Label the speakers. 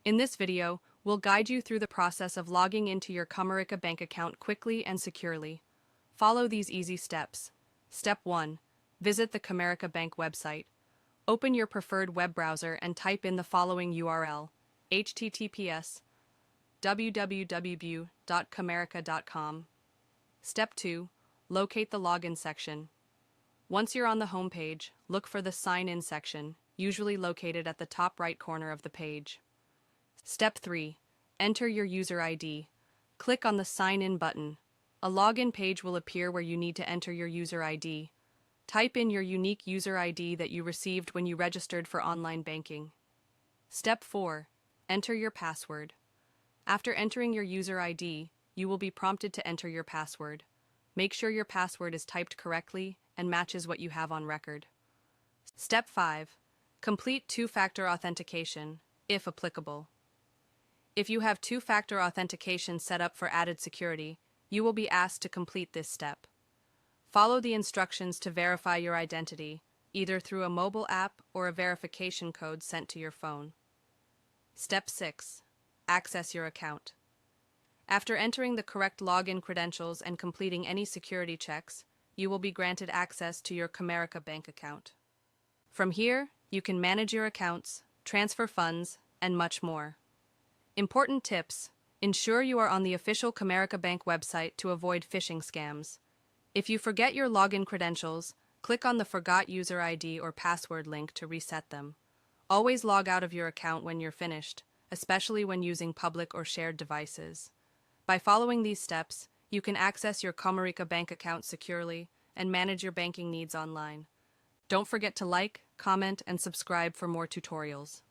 Speaker 1: In this video, we'll guide you through the process of logging into your Comerica Bank account quickly and securely. Follow these easy steps. Step 1. Visit the Comerica Bank website. Open your preferred web browser and type in the following URL: https://www.comerica.com. Step 2. Locate the login section. Once you're on the home page, look for the Sign In section, usually located at the top right corner of the page. Step 3. Enter your user ID. Click on the Sign In button. A login page will appear where you need to enter your user ID. Type in your unique user ID that you received when you registered for online banking. Step 4. Enter your password. After entering your user ID, you will be prompted to enter your password. Make sure your password is typed correctly and matches what you have on record. Step 5. Complete two-factor authentication, if applicable. If you have two-factor authentication set up for added security, you will be asked to complete this step. Follow the instructions to verify your identity, either through a mobile app or a verification code sent to your phone. Step 6. Access your account. After entering the correct login credentials and completing any security checks, you will be granted access to your Comerica Bank account. From here, you can manage your accounts, transfer funds, and much more. Important tips: ensure you are on the official Comerica Bank website to avoid phishing scams. If you forget your login credentials, click on the Forgot User ID or Password link to reset them. Always log out of your account when you're finished, especially when using public or shared devices. By following these steps, you can access your Comerica Bank account securely and manage your banking needs online. Don't forget to like, comment, and subscribe for more tutorials.